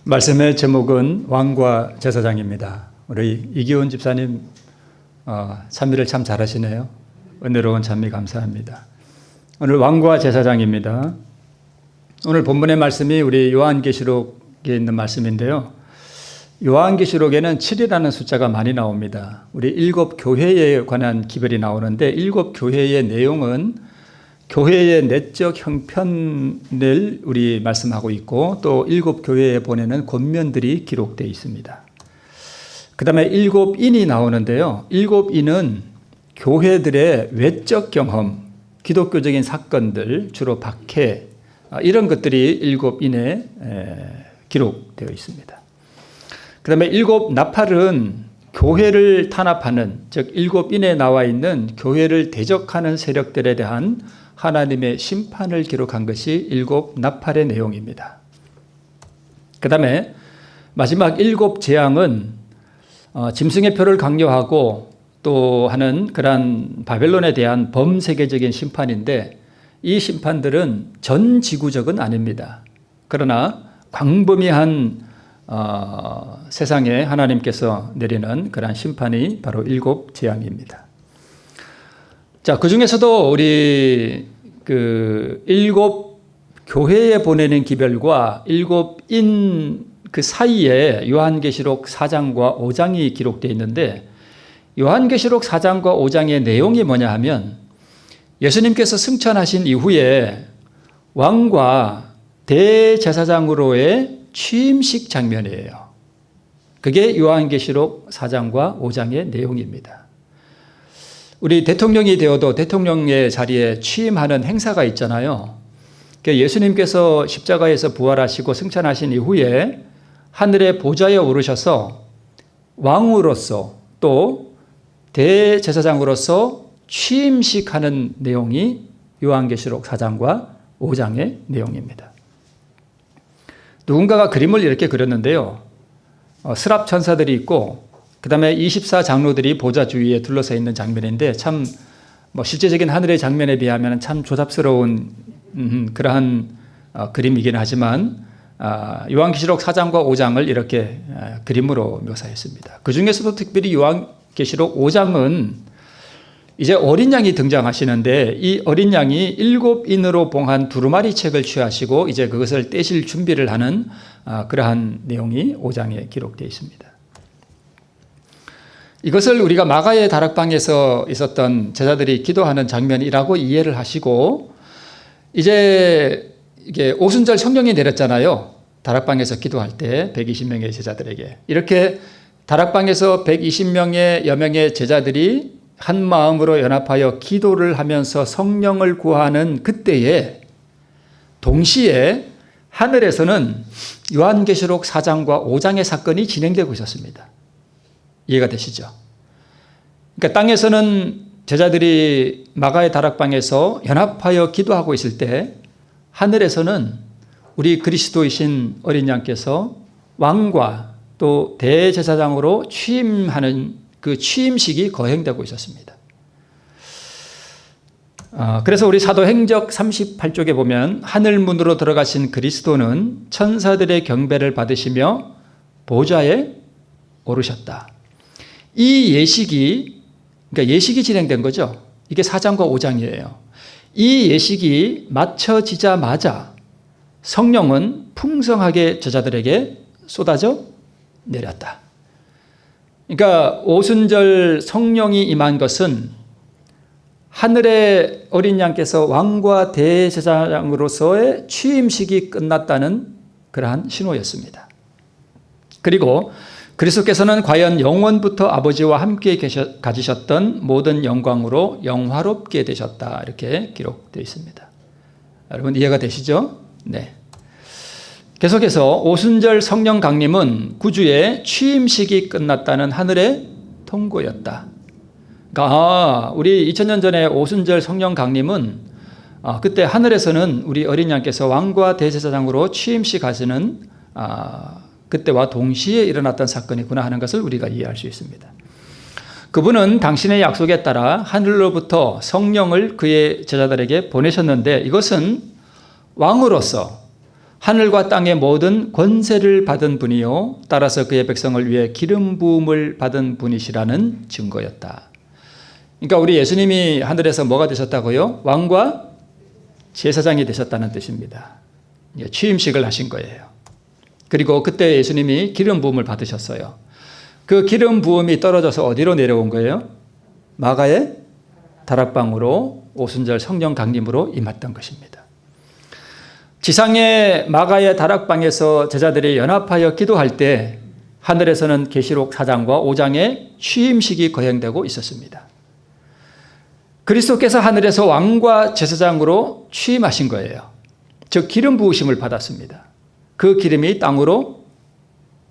말씀의 제목은 왕과 제사장입니다. 우리 이기훈 집사님 찬미를 참 잘하시네요. 은혜로운 찬미 감사합니다. 오늘 왕과 제사장입니다. 오늘 본문의 말씀이 우리 요한계시록에 있는 말씀인데요. 요한계시록에는 7이라는 숫자가 많이 나옵니다. 우리 7 교회에 관한 기별이 나오는데 7 교회의 내용은 교회의 내적 형편을 우리 말씀하고 있고 또 7 교회에 보내는 권면들이 기록되어 있습니다. 그 다음에 7인이 나오는데요. 7인은 교회들의 외적 경험, 기독교적인 사건들, 주로 박해, 이런 것들이 7인에 기록되어 있습니다. 그 다음에 7 나팔은 교회를 탄압하는, 즉 7인에 나와 있는 교회를 대적하는 세력들에 대한 하나님의 심판을 기록한 것이 7 나팔의 내용입니다. 그 다음에 마지막 7 재앙은 짐승의 표를 강요하고 또 하는 그러한 바벨론에 대한 범세계적인 심판인데 이 심판들은 전 지구적은 아닙니다. 그러나 광범위한 세상에 하나님께서 내리는 그러한 심판이 바로 7 재앙입니다. 자, 그 중에서도 우리 7 교회에 보내는 기별과 7인 그 사이에 요한계시록 4장과 5장이 기록되어 있는데 요한계시록 4장과 5장의 내용이 뭐냐 하면 예수님께서 승천하신 이후에 왕과 대제사장으로의 취임식 장면이에요. 그게 요한계시록 4장과 5장의 내용입니다. 우리 대통령이 되어도 대통령의 자리에 취임하는 행사가 있잖아요. 예수님께서 십자가에서 부활하시고 승천하신 이후에 하늘의 보좌에 오르셔서 왕으로서 또 대제사장으로서 취임식하는 내용이 요한계시록 4장과 5장의 내용입니다. 누군가가 그림을 이렇게 그렸는데요. 스랍 천사들이 있고 그 다음에 24장로들이 보좌 주위에 둘러서 있는 장면인데 참 실제적인 하늘의 장면에 비하면 참 조잡스러운 그러한 그림이긴 하지만 요한계시록 4장과 5장을 이렇게 그림으로 묘사했습니다. 그 중에서도 특별히 요한계시록 5장은 이제 어린 양이 등장하시는데 이 어린 양이 7인으로 봉한 두루마리 책을 취하시고 이제 그것을 떼실 준비를 하는 그러한 내용이 5장에 기록되어 있습니다. 이것을 우리가 마가의 다락방에서 있었던 제자들이 기도하는 장면이라고 이해를 하시고 이제 이게 오순절 성령이 내렸잖아요. 다락방에서 기도할 때 120명의 제자들에게 이렇게 다락방에서 120명의 여명의 제자들이 한 마음으로 연합하여 기도를 하면서 성령을 구하는 그때에 동시에 하늘에서는 요한계시록 4장과 5장의 사건이 진행되고 있었습니다. 이해가 되시죠? 그러니까 땅에서는 제자들이 마가의 다락방에서 연합하여 기도하고 있을 때 하늘에서는 우리 그리스도이신 어린 양께서 왕과 또 대제사장으로 취임하는 그 취임식이 거행되고 있었습니다. 그래서 우리 사도행적 38쪽에 보면 하늘문으로 들어가신 그리스도는 천사들의 경배를 받으시며 보좌에 오르셨다. 이 예식이, 그러니까 예식이 진행된 거죠. 이게 4장과 5장이에요. 이 예식이 마쳐지자마자 성령은 풍성하게 제자들에게 쏟아져 내렸다. 그러니까 오순절 성령이 임한 것은 하늘의 어린 양께서 왕과 대제사장으로서의 취임식이 끝났다는 그러한 신호였습니다. 그리고 그리스도께서는 과연 영원부터 아버지와 함께 가지셨던 모든 영광으로 영화롭게 되셨다. 이렇게 기록되어 있습니다. 여러분 이해가 되시죠? 네. 계속해서 오순절 성령 강림은 구주의 취임식이 끝났다는 하늘의 통고였다. 그러니까 우리 2000년 전에 오순절 성령 강림은 그때 하늘에서는 우리 어린 양께서 왕과 대제사장으로 취임식 하시는 그때와 동시에 일어났던 사건이구나 하는 것을 우리가 이해할 수 있습니다. 그분은 당신의 약속에 따라 하늘로부터 성령을 그의 제자들에게 보내셨는데 이것은 왕으로서 하늘과 땅의 모든 권세를 받은 분이요 따라서 그의 백성을 위해 기름 부음을 받은 분이시라는 증거였다. 그러니까 우리 예수님이 하늘에서 뭐가 되셨다고요? 왕과 제사장이 되셨다는 뜻입니다. 취임식을 하신 거예요. 그리고 그때 예수님이 기름 부음을 받으셨어요. 그 기름 부음이 떨어져서 어디로 내려온 거예요? 마가의 다락방으로 오순절 성령 강림으로 임했던 것입니다. 지상의 마가의 다락방에서 제자들이 연합하여 기도할 때 하늘에서는 계시록 4장과 5장의 취임식이 거행되고 있었습니다. 그리스도께서 하늘에서 왕과 제사장으로 취임하신 거예요. 즉 기름 부으심을 받았습니다. 그 기름이 땅으로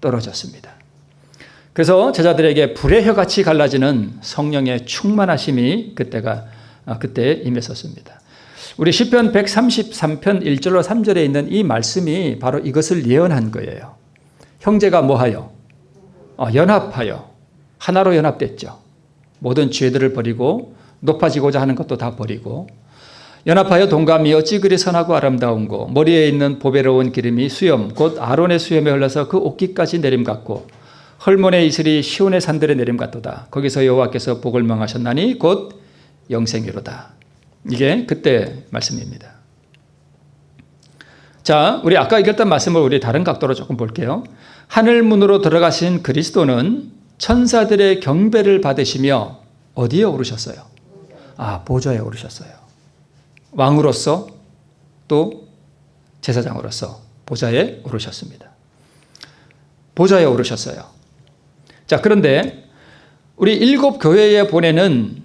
떨어졌습니다. 그래서 제자들에게 불의 혀같이 갈라지는 성령의 충만하심이 그때 임했었습니다. 우리 시편 133편 1절로 3절에 있는 이 말씀이 바로 이것을 예언한 거예요. 형제가 뭐하여? 연합하여 하나로 연합됐죠. 모든 죄들을 버리고 높아지고자 하는 것도 다 버리고 연합하여 동감이여 찌그리 선하고 아름다운 거 머리에 있는 보배로운 기름이 수염 곧 아론의 수염에 흘러서 그 옷깃까지 내림 같고 헐몬의 이슬이 시온의 산들에 내림 같도다. 거기서 여호와께서 복을 명하셨나니 곧 영생이로다. 이게 그때 말씀입니다. 자, 우리 아까 읽었던 말씀을 우리 다른 각도로 조금 볼게요. 하늘 문으로 들어가신 그리스도는 천사들의 경배를 받으시며 어디에 오르셨어요? 보좌에 오르셨어요. 왕으로서 또 제사장으로서 보좌에 오르셨습니다. 보좌에 오르셨어요. 자, 그런데 우리 7 교회에 보내는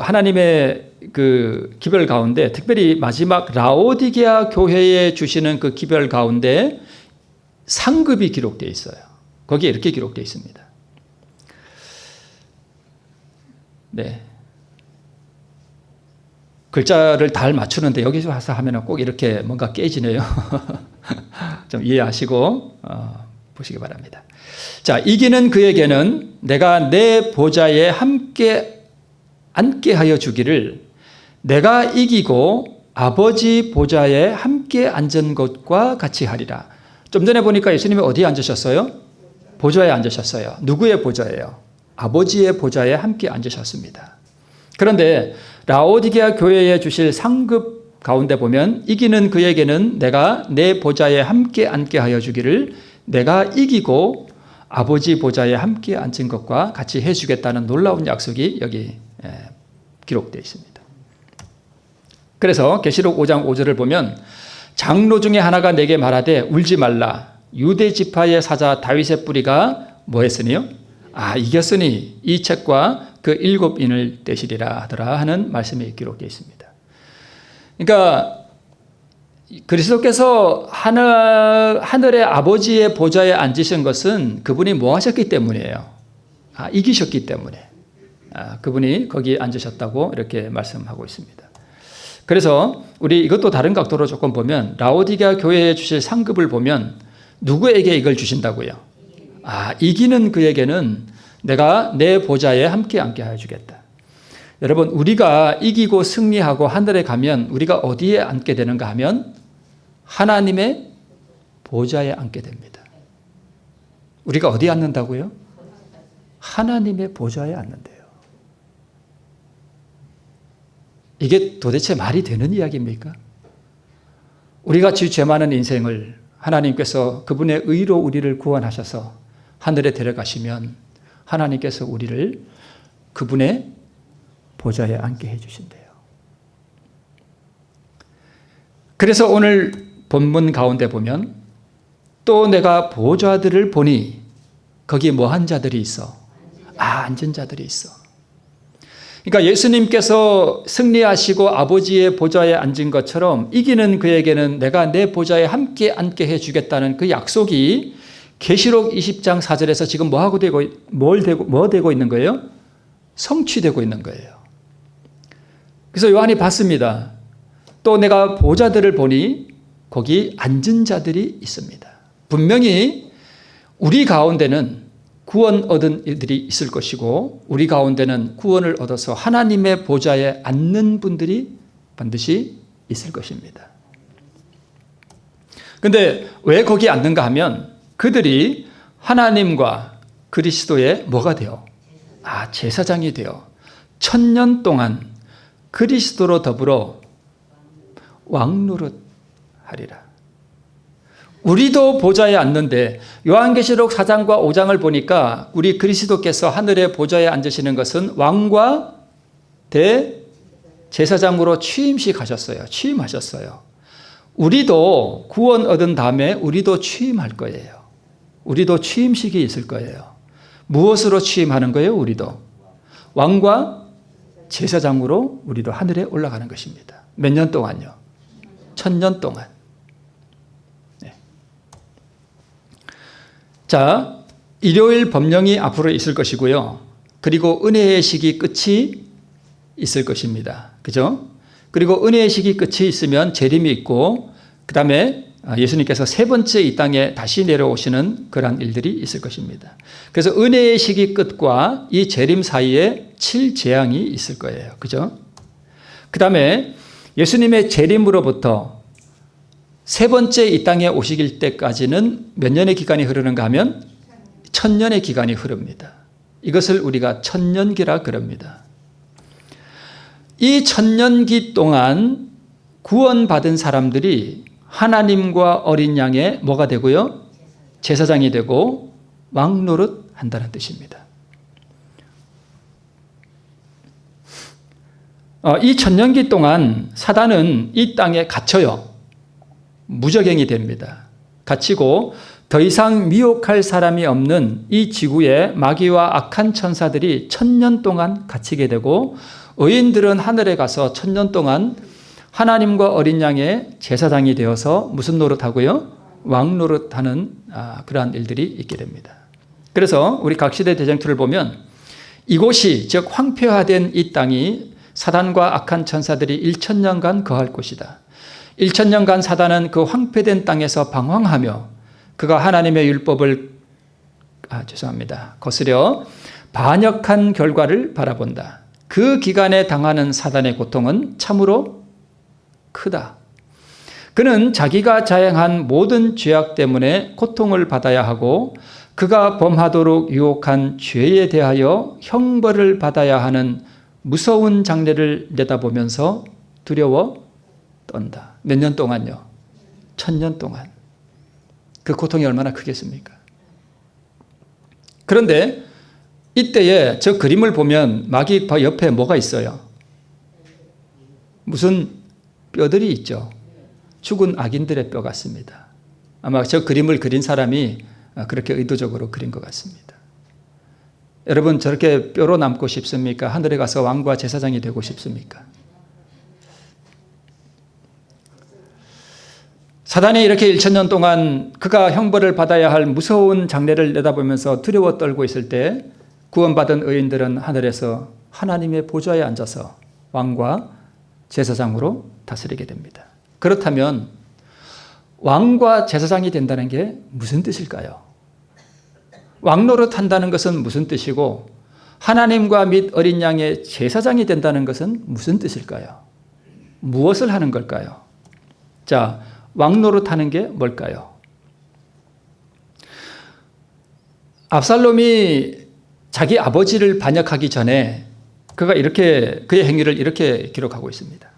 하나님의 그 기별 가운데 특별히 마지막 라오디게아 교회에 주시는 그 기별 가운데 상급이 기록되어 있어요. 거기에 이렇게 기록되어 있습니다. 네. 글자를 잘 맞추는데 여기서 와서 하면 꼭 이렇게 뭔가 깨지네요. 좀 이해하시고 보시기 바랍니다. 자, 이기는 그에게는 내가 내 보좌에 함께 앉게 하여 주기를 내가 이기고 아버지 보좌에 함께 앉은 것과 같이 하리라. 좀 전에 보니까 예수님이 어디에 앉으셨어요? 보좌에 앉으셨어요. 누구의 보좌예요? 아버지의 보좌에 함께 앉으셨습니다. 그런데 라오디게아 교회에 주실 상급 가운데 보면 이기는 그에게는 내가 내 보좌에 함께 앉게 하여 주기를 내가 이기고 아버지 보좌에 함께 앉은 것과 같이 해주겠다는 놀라운 약속이 여기 기록되어 있습니다. 그래서 계시록 5장 5절을 보면 장로 중에 하나가 내게 말하되 울지 말라. 유대 지파의 사자 다윗의 뿌리가 뭐했으니요? 이겼으니 이 책과 그 7인을 떼시리라 하더라 하는 말씀이 기록되어 있습니다. 그러니까 그리스도께서 하늘의 아버지의 보좌에 앉으신 것은 그분이 뭐 하셨기 때문이에요? 이기셨기 때문에 그분이 거기에 앉으셨다고 이렇게 말씀하고 있습니다. 그래서 우리 이것도 다른 각도로 조금 보면 라오디게아 교회에 주실 상급을 보면 누구에게 이걸 주신다고요? 이기는 그에게는 내가 내 보좌에 함께 앉게 해주겠다. 여러분, 우리가 이기고 승리하고 하늘에 가면 우리가 어디에 앉게 되는가 하면 하나님의 보좌에 앉게 됩니다. 우리가 어디에 앉는다고요? 하나님의 보좌에 앉는데요. 이게 도대체 말이 되는 이야기입니까? 우리같이 죄 많은 인생을 하나님께서 그분의 의로 우리를 구원하셔서 하늘에 데려가시면 하나님께서 우리를 그분의 보좌에 앉게 해주신대요. 그래서 오늘 본문 가운데 보면 또 내가 보좌들을 보니 거기 뭐한 자들이 있어? 앉은 자들이 있어. 그러니까 예수님께서 승리하시고 아버지의 보좌에 앉은 것처럼 이기는 그에게는 내가 내 보좌에 함께 앉게 해주겠다는 그 약속이 계시록 20장 4절에서 지금 뭐 되고 있는 거예요? 성취되고 있는 거예요. 그래서 요한이 봤습니다. 또 내가 보좌들을 보니 거기 앉은 자들이 있습니다. 분명히 우리 가운데는 구원 얻은 이들이 있을 것이고 우리 가운데는 구원을 얻어서 하나님의 보좌에 앉는 분들이 반드시 있을 것입니다. 근데 왜 거기 앉는가 하면 그들이 하나님과 그리스도의 뭐가 돼요? 제사장이 돼요. 1000년 동안 그리스도로 더불어 왕노릇 하리라. 우리도 보좌에 앉는데 요한계시록 4장과 5장을 보니까 우리 그리스도께서 하늘의 보좌에 앉으시는 것은 왕과 대제사장으로 취임하셨어요. 우리도 구원 얻은 다음에 우리도 취임할 거예요. 우리도 취임식이 있을 거예요. 무엇으로 취임하는 거예요? 우리도 왕과 제사장으로 우리도 하늘에 올라가는 것입니다. 몇 년 동안요? 1000년 동안. 네. 자, 일요일 법령이 앞으로 있을 것이고요. 그리고 은혜의 시기 끝이 있을 것입니다. 그죠? 그리고 은혜의 시기 끝이 있으면 재림이 있고, 그 다음에 예수님께서 세 번째 이 땅에 다시 내려오시는 그러한 일들이 있을 것입니다. 그래서 은혜의 시기 끝과 이 재림 사이에 7재앙이 있을 거예요. 그죠? 그 다음에 예수님의 재림으로부터 세 번째 이 땅에 오시길 때까지는 몇 년의 기간이 흐르는가 하면 1000년의 기간이 흐릅니다. 이것을 우리가 천년기라 그럽니다. 이 1000년기 동안 구원받은 사람들이 하나님과 어린 양의 뭐가 되고요? 제사장이 되고 왕노릇 한다는 뜻입니다. 이 1000년기 동안 사단은 이 땅에 갇혀요. 무적행이 됩니다. 갇히고 더 이상 미혹할 사람이 없는 이 지구에 마귀와 악한 천사들이 1000년 동안 갇히게 되고, 의인들은 하늘에 가서 1000년 동안 하나님과 어린 양의 제사장이 되어서 무슨 노릇하고요? 왕 노릇하는 그러한 일들이 있게 됩니다. 그래서 우리 각시대 대쟁투를 보면 이곳이, 즉 황폐화된 이 땅이 사단과 악한 천사들이 1000년간 거할 곳이다. 1000년간 사단은 그 황폐된 땅에서 방황하며 그가 하나님의 율법을 거스려 반역한 결과를 바라본다. 그 기간에 당하는 사단의 고통은 참으로 크다. 그는 자기가 자행한 모든 죄악 때문에 고통을 받아야 하고 그가 범하도록 유혹한 죄에 대하여 형벌을 받아야 하는 무서운 장래를 내다보면서 두려워 떤다. 몇 년 동안요? 1000년 동안. 그 고통이 얼마나 크겠습니까? 그런데 이때에 저 그림을 보면 마귀 옆에 뭐가 있어요? 무슨 뼈들이 있죠. 죽은 악인들의 뼈 같습니다. 아마 저 그림을 그린 사람이 그렇게 의도적으로 그린 것 같습니다. 여러분, 저렇게 뼈로 남고 싶습니까? 하늘에 가서 왕과 제사장이 되고 싶습니까? 사단이 이렇게 1000년 동안 그가 형벌을 받아야 할 무서운 장래를 내다보면서 두려워 떨고 있을 때 구원받은 의인들은 하늘에서 하나님의 보좌에 앉아서 왕과 제사장으로 다스리게 됩니다. 그렇다면 왕과 제사장이 된다는 게 무슨 뜻일까요? 왕노릇 한다는 것은 무슨 뜻이고 하나님과 및 어린 양의 제사장이 된다는 것은 무슨 뜻일까요? 무엇을 하는 걸까요? 자, 왕노릇 하는 게 뭘까요? 압살롬이 자기 아버지를 반역하기 전에 그의 행위를 이렇게 기록하고 있습니다.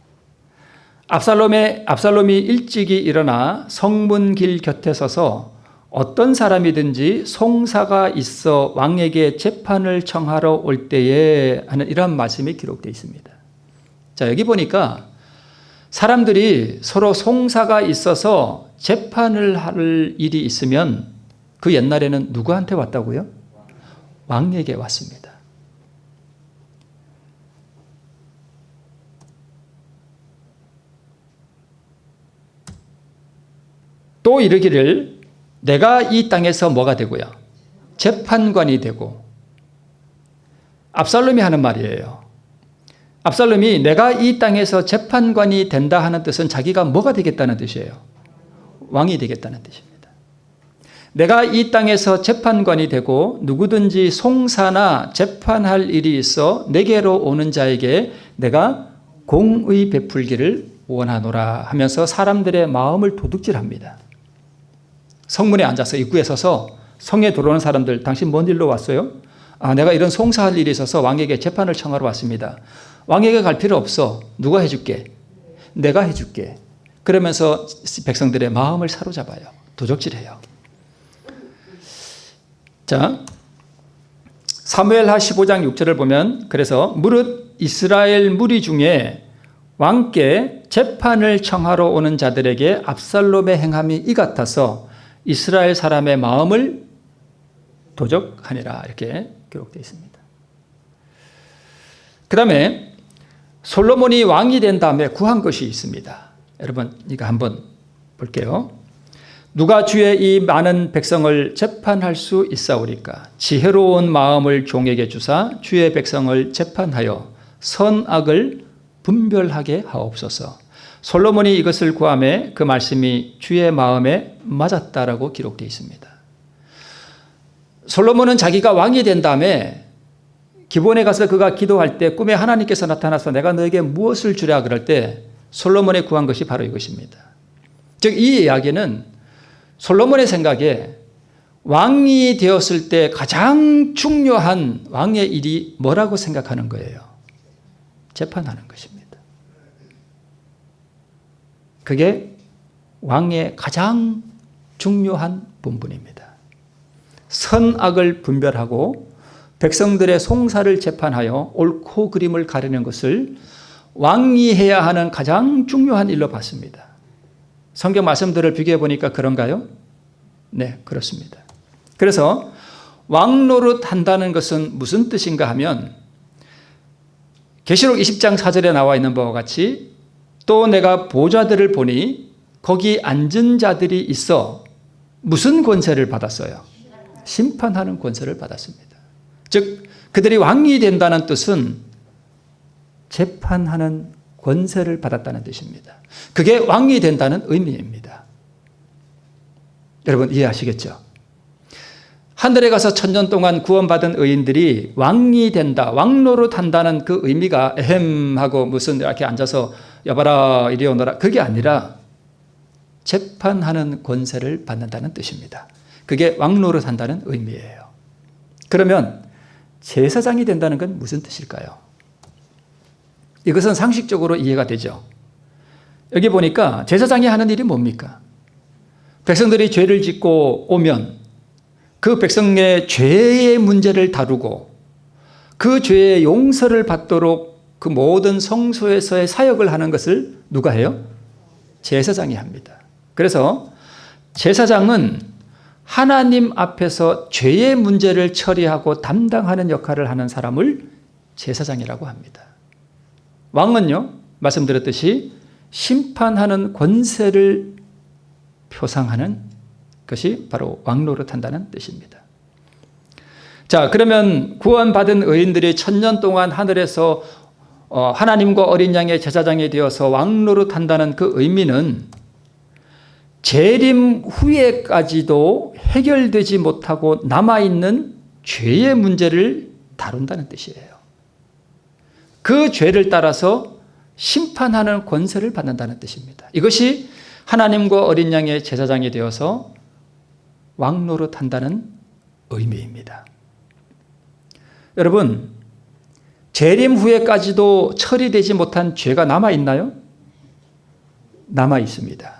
압살롬이 일찍이 일어나 성문길 곁에 서서 어떤 사람이든지 송사가 있어 왕에게 재판을 청하러 올 때에 하는 이런 말씀이 기록되어 있습니다. 자, 여기 보니까 사람들이 서로 송사가 있어서 재판을 할 일이 있으면 그 옛날에는 누구한테 왔다고요? 왕에게 왔습니다. 또 이르기를 내가 이 땅에서 뭐가 되고요? 재판관이 되고. 압살롬이 하는 말이에요. 압살롬이 내가 이 땅에서 재판관이 된다 하는 뜻은 자기가 뭐가 되겠다는 뜻이에요? 왕이 되겠다는 뜻입니다. 내가 이 땅에서 재판관이 되고 누구든지 송사나 재판할 일이 있어 내게로 오는 자에게 내가 공의 베풀기를 원하노라 하면서 사람들의 마음을 도둑질합니다. 성문에 앉아서 입구에 서서 성에 들어오는 사람들, 당신 뭔 일로 왔어요? 내가 이런 송사할 일이 있어서 왕에게 재판을 청하러 왔습니다. 왕에게 갈 필요 없어. 누가 해줄게? 내가 해줄게. 그러면서 백성들의 마음을 사로잡아요. 도적질해요. 자, 사무엘하 15장 6절을 보면 그래서 무릇 이스라엘 무리 중에 왕께 재판을 청하러 오는 자들에게 압살롬의 행함이 이 같아서 이스라엘 사람의 마음을 도적하니라 이렇게 기록되어 있습니다. 그 다음에 솔로몬이 왕이 된 다음에 구한 것이 있습니다. 여러분 이거 한번 볼게요. 누가 주의 이 많은 백성을 재판할 수 있사오리까? 지혜로운 마음을 종에게 주사 주의 백성을 재판하여 선악을 분별하게 하옵소서. 솔로몬이 이것을 구하매 그 말씀이 주의 마음에 맞았다라고 기록되어 있습니다. 솔로몬은 자기가 왕이 된 다음에 기브온에 가서 그가 기도할 때 꿈에 하나님께서 나타나서 내가 너에게 무엇을 주랴 그럴 때 솔로몬이 구한 것이 바로 이것입니다. 즉 이 이야기는 솔로몬의 생각에 왕이 되었을 때 가장 중요한 왕의 일이 뭐라고 생각하는 거예요? 재판하는 것입니다. 그게 왕의 가장 중요한 본분입니다. 선악을 분별하고 백성들의 송사를 재판하여 옳고 그름을 가리는 것을 왕이 해야 하는 가장 중요한 일로 봤습니다. 성경 말씀들을 비교해 보니까 그런가요? 네, 그렇습니다. 그래서 왕노릇 한다는 것은 무슨 뜻인가 하면 계시록 20장 4절에 나와 있는 바와 같이 또 내가 보좌들을 보니 거기 앉은 자들이 있어 무슨 권세를 받았어요? 심판하는 권세를 받았습니다. 즉 그들이 왕이 된다는 뜻은 재판하는 권세를 받았다는 뜻입니다. 그게 왕이 된다는 의미입니다. 여러분 이해하시겠죠? 하늘에 가서 천년 동안 구원받은 의인들이 왕이 된다, 왕노릇 한다는 그 의미가 에헴하고 무슨 이렇게 앉아서 여봐라 이리 오너라 그게 아니라 재판하는 권세를 받는다는 뜻입니다. 그게 왕노릇 한다는 의미예요. 그러면 제사장이 된다는 건 무슨 뜻일까요? 이것은 상식적으로 이해가 되죠. 여기 보니까 제사장이 하는 일이 뭡니까? 백성들이 죄를 짓고 오면 그 백성의 죄의 문제를 다루고 그 죄의 용서를 받도록 그 모든 성소에서의 사역을 하는 것을 누가 해요? 제사장이 합니다. 그래서 제사장은 하나님 앞에서 죄의 문제를 처리하고 담당하는 역할을 하는 사람을 제사장이라고 합니다. 왕은요, 말씀드렸듯이 심판하는 권세를 표상하는 것이 바로 왕노릇한다는 뜻입니다. 자, 그러면 구원받은 의인들이 천년 동안 하늘에서 하나님과 어린 양의 제사장이 되어서 왕노릇한다는 그 의미는 재림 후에까지도 해결되지 못하고 남아있는 죄의 문제를 다룬다는 뜻이에요. 그 죄를 따라서 심판하는 권세를 받는다는 뜻입니다. 이것이 하나님과 어린 양의 제사장이 되어서 왕노릇한다는 의미입니다. 여러분, 재림 후에까지도 처리되지 못한 죄가 남아있나요? 남아있습니다.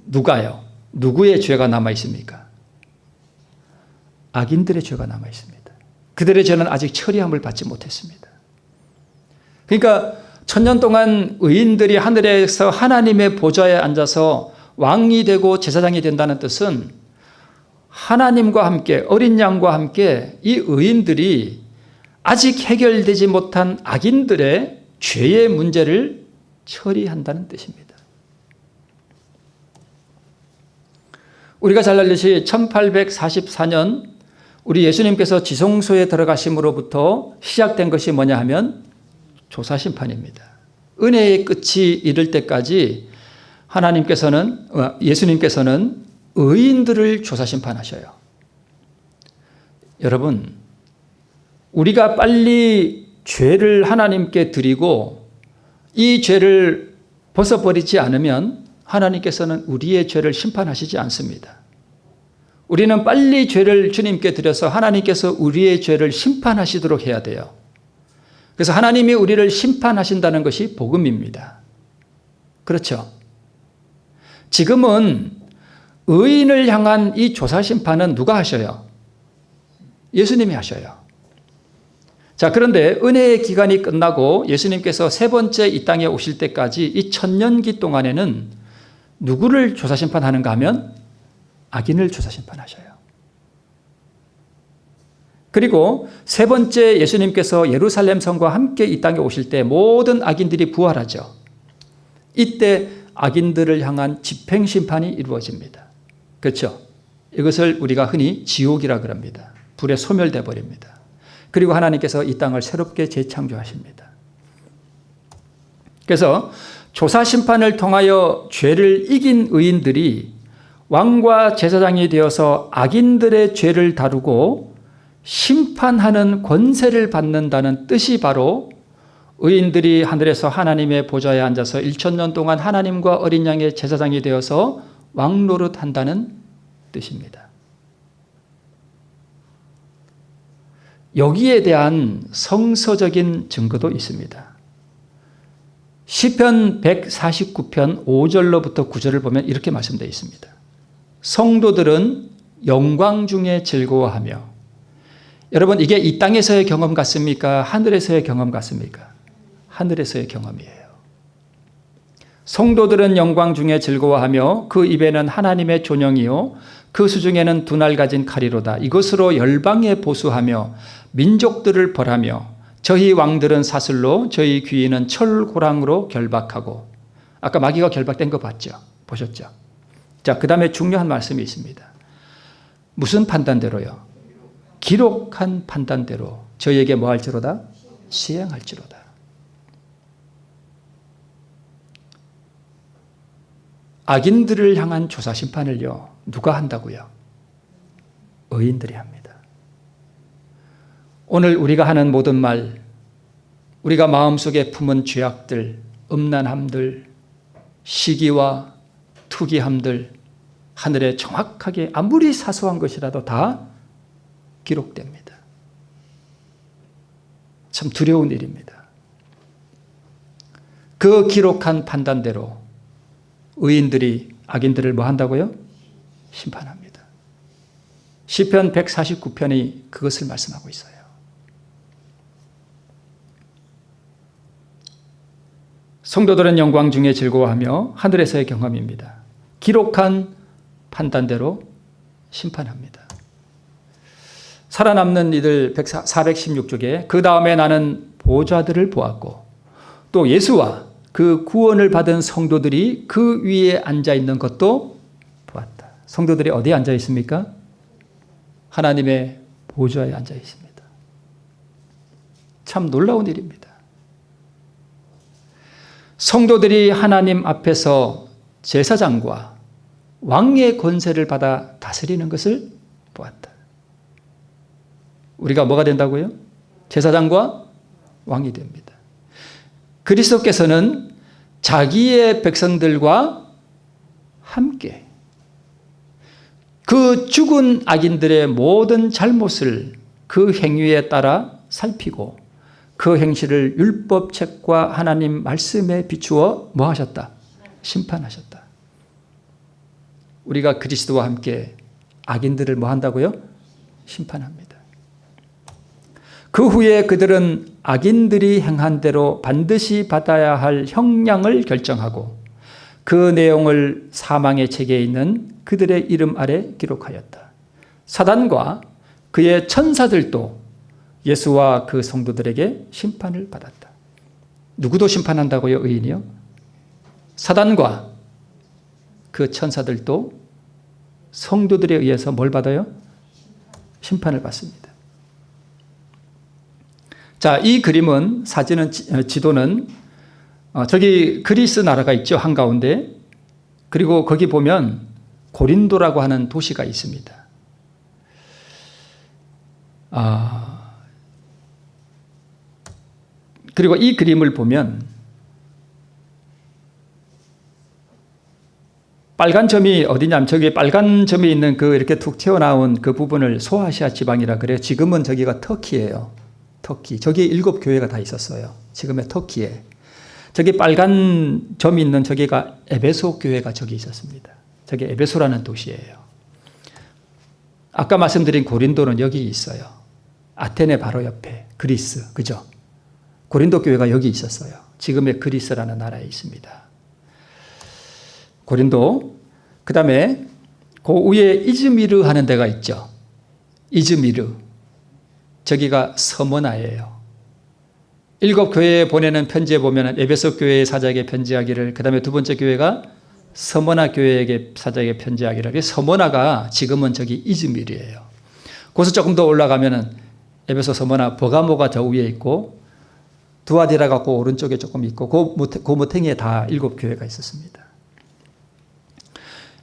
누가요? 누구의 죄가 남아있습니까? 악인들의 죄가 남아있습니다. 그들의 죄는 아직 처리함을 받지 못했습니다. 그러니까 천년 동안 의인들이 하늘에서 하나님의 보좌에 앉아서 왕이 되고 제사장이 된다는 뜻은 하나님과 함께 어린 양과 함께 이 의인들이 아직 해결되지 못한 악인들의 죄의 문제를 처리한다는 뜻입니다. 우리가 잘 알듯이 1844년 우리 예수님께서 지성소에 들어가심으로부터 시작된 것이 뭐냐 하면 조사심판입니다. 은혜의 끝이 이를 때까지 예수님께서는 의인들을 조사심판하셔요. 여러분, 우리가 빨리 죄를 하나님께 드리고 이 죄를 벗어버리지 않으면 하나님께서는 우리의 죄를 심판하시지 않습니다. 우리는 빨리 죄를 주님께 드려서 하나님께서 우리의 죄를 심판하시도록 해야 돼요. 그래서 하나님이 우리를 심판하신다는 것이 복음입니다. 그렇죠? 지금은 의인을 향한 이 조사심판은 누가 하셔요? 예수님이 하셔요. 자, 그런데 은혜의 기간이 끝나고 예수님께서 세 번째 이 땅에 오실 때까지 이 천년기 동안에는 누구를 조사심판하는가 하면 악인을 조사심판하셔요. 그리고 세 번째 예수님께서 예루살렘 성과 함께 이 땅에 오실 때 모든 악인들이 부활하죠. 이때 악인들을 향한 집행심판이 이루어집니다. 그렇죠? 이것을 우리가 흔히 지옥이라 그럽니다. 불에 소멸돼 버립니다. 그리고 하나님께서 이 땅을 새롭게 재창조하십니다. 그래서 조사심판을 통하여 죄를 이긴 의인들이 왕과 제사장이 되어서 악인들의 죄를 다루고 심판하는 권세를 받는다는 뜻이 바로 의인들이 하늘에서 하나님의 보좌에 앉아서 1000년 동안 하나님과 어린 양의 제사장이 되어서 왕노릇한다는 뜻입니다. 여기에 대한 성서적인 증거도 있습니다. 시편 149편 5절로부터 9절을 보면 이렇게 말씀되어 있습니다. 성도들은 영광 중에 즐거워하며, 여러분 이게 이 땅에서의 경험 같습니까? 하늘에서의 경험 같습니까? 하늘에서의 경험이에요. 성도들은 영광 중에 즐거워하며 그 입에는 하나님의 존영이요 그 수중에는 두 날 가진 칼이로다. 이것으로 열방에 보수하며 민족들을 벌하며 저희 왕들은 사슬로 저희 귀인은 철고랑으로 결박하고. 아까 마귀가 결박된 거 봤죠? 보셨죠? 자, 그 다음에 중요한 말씀이 있습니다. 무슨 판단대로요? 기록한 판단대로 저희에게 뭐 할지로다? 시행할지로다. 악인들을 향한 조사심판을요, 누가 한다고요? 의인들이 합니다. 오늘 우리가 하는 모든 말, 우리가 마음속에 품은 죄악들, 음란함들, 시기와 투기함들, 하늘에 정확하게 아무리 사소한 것이라도 다 기록됩니다. 참 두려운 일입니다. 그 기록한 판단대로 의인들이 악인들을 뭐 한다고요? 심판합니다. 시편 149편이 그것을 말씀하고 있어요. 성도들은 영광 중에 즐거워하며 하늘에서의 경험입니다. 기록한 판단대로 심판합니다. 살아남는 이들 416쪽에 그 다음에 나는 보좌들을 보았고 또 예수와 그 구원을 받은 성도들이 그 위에 앉아있는 것도 보았다. 성도들이 어디에 앉아 있습니까? 하나님의 보좌에 앉아 있습니다. 참 놀라운 일입니다. 성도들이 하나님 앞에서 제사장과 왕의 권세를 받아 다스리는 것을 보았다. 우리가 뭐가 된다고요? 제사장과 왕이 됩니다. 그리스도께서는 자기의 백성들과 함께 그 죽은 악인들의 모든 잘못을 그 행위에 따라 살피고 그 행실을 율법책과 하나님 말씀에 비추어 뭐 하셨다? 심판하셨다. 우리가 그리스도와 함께 악인들을 뭐 한다고요? 심판합니다. 그 후에 그들은 악인들이 행한 대로 반드시 받아야 할 형량을 결정하고 그 내용을 사망의 책에 있는 그들의 이름 아래 기록하였다. 사단과 그의 천사들도 예수와 그 성도들에게 심판을 받았다. 누구도 심판한다고요? 의인이요? 사단과 그 천사들도 성도들에 의해서 뭘 받아요? 심판을 받습니다. 자, 이 그림은 사진은 지도는 저기 그리스 나라가 있죠, 한가운데. 그리고 거기 보면 고린도라고 하는 도시가 있습니다. 그리고 이 그림을 보면 빨간 점이 어디냐면 저기 빨간 점이 있는 그 이렇게 툭 튀어나온 그 부분을 소아시아 지방이라 그래요. 지금은 저기가 터키예요. 터키. 저기 7교회가 다 있었어요. 지금의 터키에. 저기 빨간 점이 있는 저기가 에베소 교회가 저기 있었습니다. 저기 에베소라는 도시예요. 아까 말씀드린 고린도는 여기 있어요. 아테네 바로 옆에 그리스. 그죠? 고린도 교회가 여기 있었어요. 지금의 그리스라는 나라에 있습니다. 고린도. 그 다음에 그 위에 이즈미르 하는 데가 있죠. 이즈미르. 저기가 서머나예요. 7교회에 보내는 편지에 보면 에베소 교회의 사자에게 편지하기를, 그 다음에 두 번째 교회가 서머나 교회에게 사자에게 편지하기를. 서머나가 지금은 저기 이즈미르예요. 거기서 조금 더 올라가면은 에베소 서머나 버가모가 저 위에 있고 두아디라가 그 오른쪽에 조금 있고 그 모탱이에 다 7교회가 있었습니다.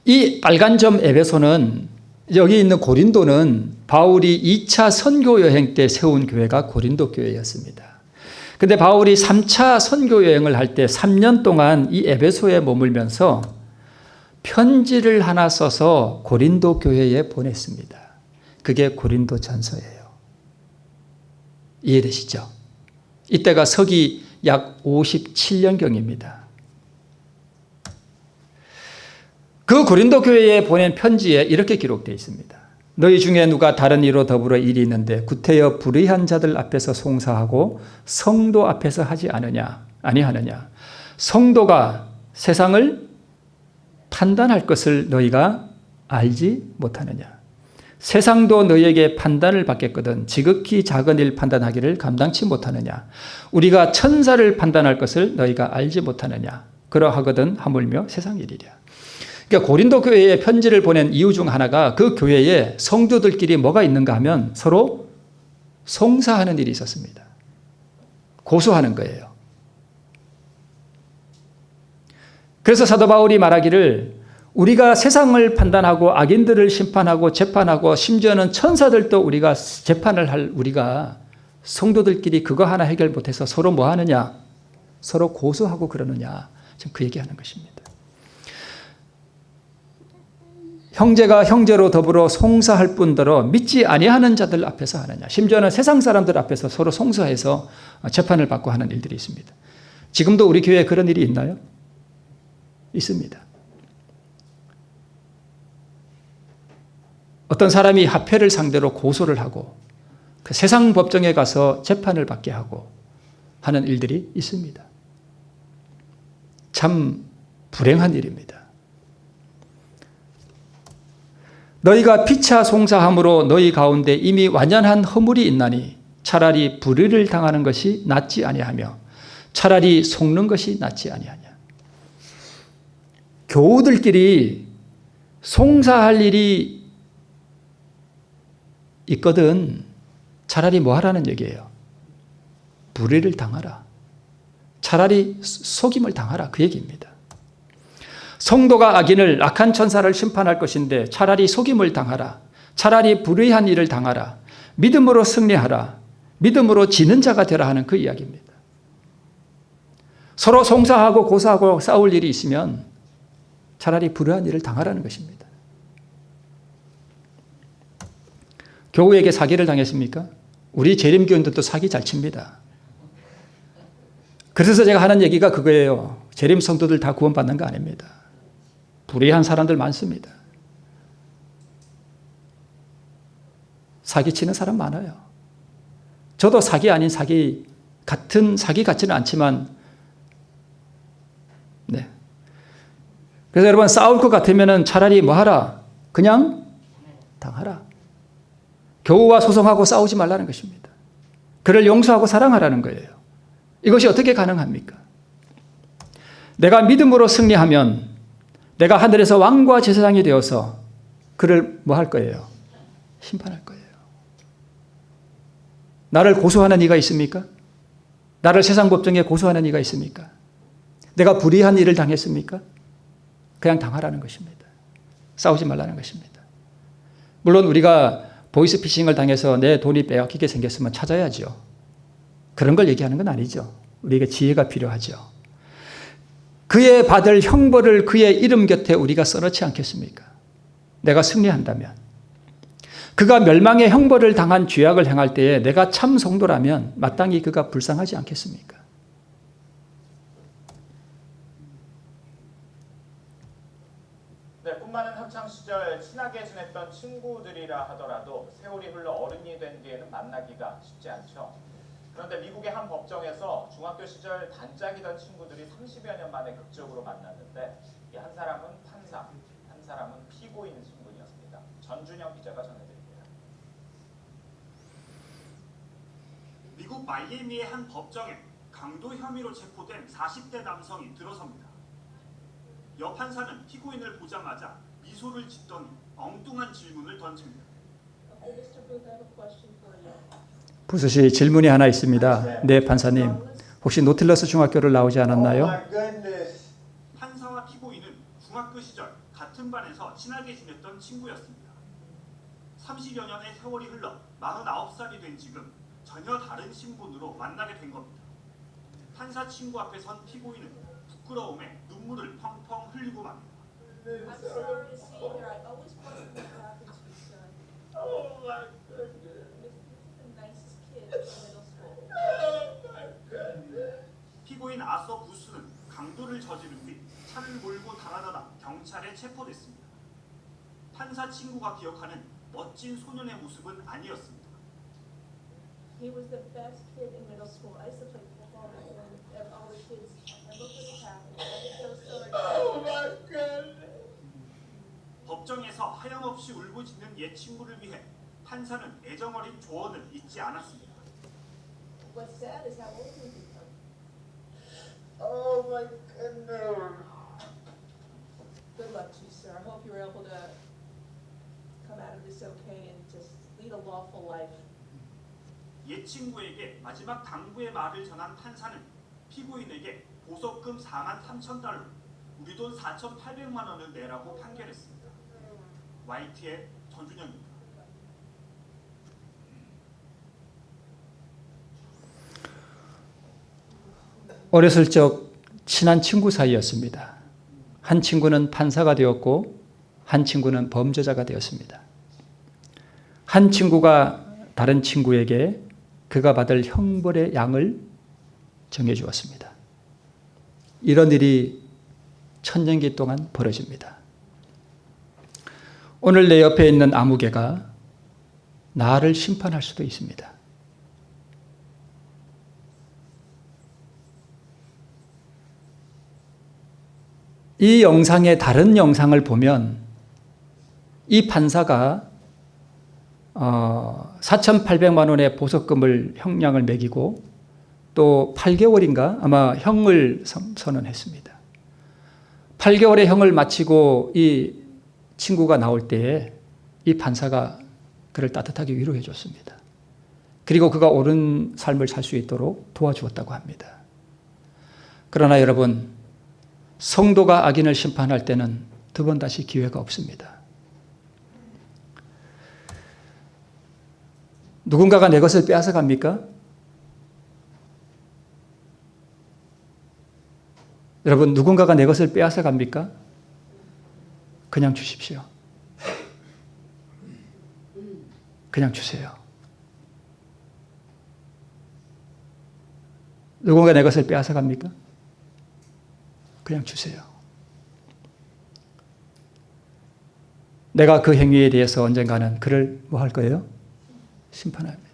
이 빨간 점 에베소는, 여기 있는 고린도는 바울이 2차 선교 여행 때 세운 교회가 고린도 교회였습니다. 근데 바울이 3차 선교 여행을 할 때 3년 동안 이 에베소에 머물면서 편지를 하나 써서 고린도 교회에 보냈습니다. 그게 고린도 전서예요. 이해되시죠? 이때가 서기 약 57년경입니다. 그 고린도 교회에 보낸 편지에 이렇게 기록되어 있습니다. 너희 중에 누가 다른 이로 더불어 일이 있는데 구태여 불의한 자들 앞에서 송사하고 성도 앞에서 하지 아니하느냐. 성도가 세상을 판단할 것을 너희가 알지 못하느냐. 세상도 너희에게 판단을 받겠거든 지극히 작은 일 판단하기를 감당치 못하느냐. 우리가 천사를 판단할 것을 너희가 알지 못하느냐. 그러하거든 하물며 세상 일이랴. 그러니까 고린도 교회에 편지를 보낸 이유 중 하나가 그 교회에 성도들끼리 뭐가 있는가 하면 서로 송사하는 일이 있었습니다. 고소하는 거예요. 그래서 사도 바울이 말하기를 우리가 세상을 판단하고 악인들을 심판하고 재판하고 심지어는 천사들도 우리가 재판을 할 우리가 성도들끼리 그거 하나 해결 못해서 서로 뭐 하느냐? 서로 고소하고 그러느냐? 지금 그 얘기하는 것입니다. 형제가 형제로 더불어 송사할 뿐더러 믿지 아니하는 자들 앞에서 하느냐. 심지어는 세상 사람들 앞에서 서로 송사해서 재판을 받고 하는 일들이 있습니다. 지금도 우리 교회에 그런 일이 있나요? 있습니다. 어떤 사람이 화폐를 상대로 고소를 하고 그 세상 법정에 가서 재판을 받게 하고 하는 일들이 있습니다. 참 불행한 일입니다. 너희가 피차 송사함으로 너희 가운데 이미 완연한 허물이 있나니 차라리 불의를 당하는 것이 낫지 아니하며 차라리 속는 것이 낫지 아니하냐. 교우들끼리 송사할 일이 있거든 차라리 뭐 하라는 얘기예요? 불의를 당하라. 차라리 속임을 당하라. 그 얘기입니다. 성도가 악한 천사를 심판할 것인데 차라리 속임을 당하라. 차라리 불의한 일을 당하라. 믿음으로 승리하라. 믿음으로 지는 자가 되라 하는 그 이야기입니다. 서로 송사하고 고사하고 싸울 일이 있으면 차라리 불의한 일을 당하라는 것입니다. 교우에게 사기를 당했습니까? 우리 재림교인들도 사기 잘 칩니다. 그래서 제가 하는 얘기가 그거예요. 재림 성도들 다 구원받는 거 아닙니다. 불의한 사람들 많습니다. 사기치는 사람 많아요. 저도 사기 아닌 사기, 같은 사기 같지는 않지만, 네. 그래서 여러분 싸울 것 같으면 차라리 뭐 하라? 그냥 당하라. 교우와 소송하고 싸우지 말라는 것입니다. 그를 용서하고 사랑하라는 거예요. 이것이 어떻게 가능합니까? 내가 믿음으로 승리하면 내가 하늘에서 왕과 제사장이 되어서 그를 뭐 할 거예요? 심판할 거예요. 나를 고소하는 이가 있습니까? 나를 세상 법정에 고소하는 이가 있습니까? 내가 불의한 일을 당했습니까? 그냥 당하라는 것입니다. 싸우지 말라는 것입니다. 물론 우리가 보이스피싱을 당해서 내 돈이 빼앗기게 생겼으면 찾아야죠. 그런 걸 얘기하는 건 아니죠. 우리에게 지혜가 필요하죠. 그의 받을 형벌을 그의 이름 곁에 우리가 써놓지 않겠습니까? 내가 승리한다면. 그가 멸망의 형벌을 당한 죄악을 행할 때에 내가 참 성도라면 마땅히 그가 불쌍하지 않겠습니까? 네, 꿈마는 학창 시절 친하게 지냈던 친구들이라 하더라도 세월이 흘러 어른이 된 뒤에는 만나기가 쉽지 않죠. 그런데 미국의 한 법정에서 중학교 시절 단짝이던 친구들이 30여 년 만에 극적으로 만났는데 이 한 사람은 판사, 한 사람은 피고인 신분이었습니다. 전준영 기자가 전해드립니다. 미국 마이애미의 한 법정에 강도 혐의로 체포된 40대 남성이 들어섭니다. 여 판사는 피고인을 보자마자 미소를 짓더니 엉뚱한 질문을 던집니다. 부수 씨, 질문이 하나 있습니다. 네, 판사님. 혹시 노틸러스 중학교를 나오지 않았나요? 판사와 피고인은 중학교 시절 같은 반에서 친하게 지냈던 친구였습니다. 30여 년의 세월이 흘러 49살이 된 지금 전혀 다른 신분으로 만나게 된 겁니다. 판사 친구 앞에 선 피고인은 부끄러움에 눈물을 펑펑 흘리고 맙니다. 피고인 아서 부스는 강도를 저지른 뒤 차를 몰고 달아나다 경찰에 체포됐습니다. 판사 친구가 기억하는 멋진 소년의 모습은 아니었습니다. He was the best kid in middle school. I used to play football with him and all the kids. And look what happened. I just feel so like 법정에서 하염없이 울부짖는 옛 친구를 위해 판사는 애정어린 조언을 잊지 않았습니다. what's sad is how old he's become. Oh my goodness. Good luck to you, sir. I hope you're able to come out of this okay and just lead a lawful life. 옛 친구에게 마지막 당부의 말을 전한 판사는 피고인에게 보석금 43,000달러, 우리 돈 4,800만 원을 내라고 판결했습니다. YT의 전준영입니다. 어렸을 적 친한 친구 사이였습니다. 한 친구는 판사가 되었고 한 친구는 범죄자가 되었습니다. 한 친구가 다른 친구에게 그가 받을 형벌의 양을 정해 주었습니다. 이런 일이 천년기 동안 벌어집니다. 오늘 내 옆에 있는 아무개가 나를 심판할 수도 있습니다. 이 영상의 다른 영상을 보면 이 판사가 4,800만 원의 보석금을 형량을 매기고 또 8개월인가 아마 형을 선언했습니다. 8개월의 형을 마치고 이 친구가 나올 때에 이 판사가 그를 따뜻하게 위로해 줬습니다. 그리고 그가 옳은 삶을 살 수 있도록 도와주었다고 합니다. 그러나 여러분, 성도가 악인을 심판할 때는 두 번 다시 기회가 없습니다. 누군가가 내 것을 빼앗아 갑니까? 여러분, 누군가가 내 것을 빼앗아 갑니까? 그냥 주십시오. 그냥 주세요. 누군가 내 것을 빼앗아 갑니까? 그냥 주세요. 내가 그 행위에 대해서 언젠가는 그를 뭐 할 거예요? 심판합니다.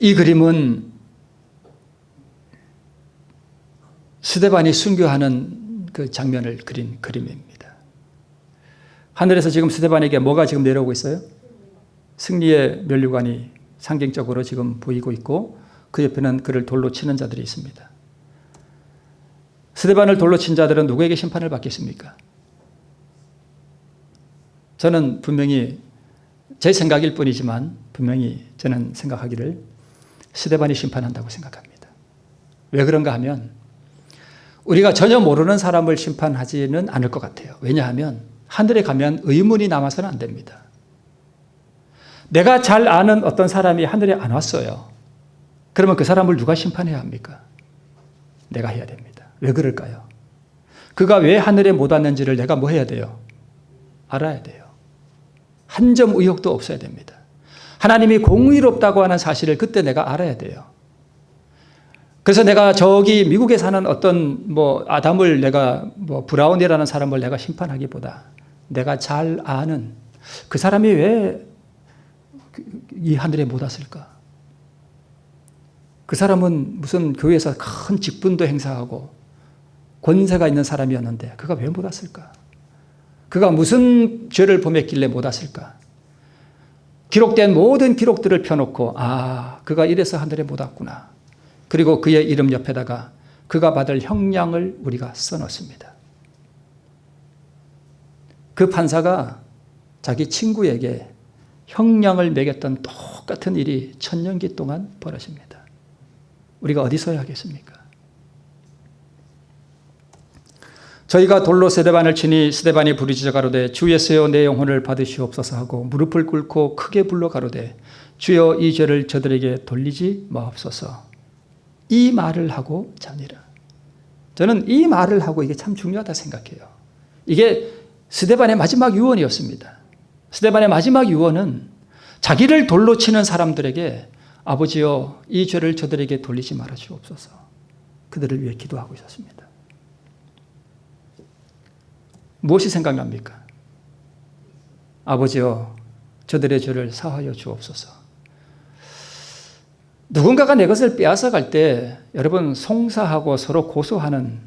이 그림은 스데반이 순교하는 그 장면을 그린 그림입니다. 하늘에서 지금 스데반에게 뭐가 지금 내려오고 있어요? 승리의 면류관이 상징적으로 지금 보이고 있고 그 옆에는 그를 돌로 치는 자들이 있습니다. 스데반을 돌로 친 자들은 누구에게 심판을 받겠습니까? 저는 분명히 제 생각일 뿐이지만 분명히 저는 생각하기를 스데반이 심판한다고 생각합니다. 왜 그런가 하면 우리가 전혀 모르는 사람을 심판하지는 않을 것 같아요. 왜냐하면 하늘에 가면 의문이 남아서는 안 됩니다. 내가 잘 아는 어떤 사람이 하늘에 안 왔어요. 그러면 그 사람을 누가 심판해야 합니까? 내가 해야 됩니다. 왜 그럴까요? 그가 왜 하늘에 못 왔는지를 내가 뭐 해야 돼요? 알아야 돼요. 한 점 의혹도 없어야 됩니다. 하나님이 공의롭다고 하는 사실을 그때 내가 알아야 돼요. 그래서 내가 저기 미국에 사는 어떤 아담을 내가 브라운이라는 사람을 내가 심판하기보다 내가 잘 아는 그 사람이 왜 이 하늘에 못 왔을까? 그 사람은 무슨 교회에서 큰 직분도 행사하고 권세가 있는 사람이었는데 그가 왜 못 왔을까? 그가 무슨 죄를 범했길래 못 왔을까? 기록된 모든 기록들을 펴놓고 그가 이래서 하늘에 못 왔구나. 그리고 그의 이름 옆에다가 그가 받을 형량을 우리가 써놓습니다. 그 판사가 자기 친구에게 형량을 매겼던 똑같은 일이 천년기 동안 벌어집니다. 우리가 어디서야 하겠습니까? 저희가 돌로 스데반을 치니 스데반이 부르짖어 가로되 주 예수여 내 영혼을 받으시옵소서 하고 무릎을 꿇고 크게 불러 가로되 주여 이 죄를 저들에게 돌리지 마옵소서. 이 말을 하고 자니라. 저는 이 말을 하고 이게 참 중요하다 생각해요. 이게 스데반의 마지막 유언이었습니다. 스데반의 마지막 유언은 자기를 돌로 치는 사람들에게 아버지여 이 죄를 저들에게 돌리지 말아 주옵소서. 그들을 위해 기도하고 있었습니다. 무엇이 생각납니까? 아버지여 저들의 죄를 사하여 주옵소서. 누군가가 내 것을 빼앗아 갈 때 여러분 송사하고 서로 고소하는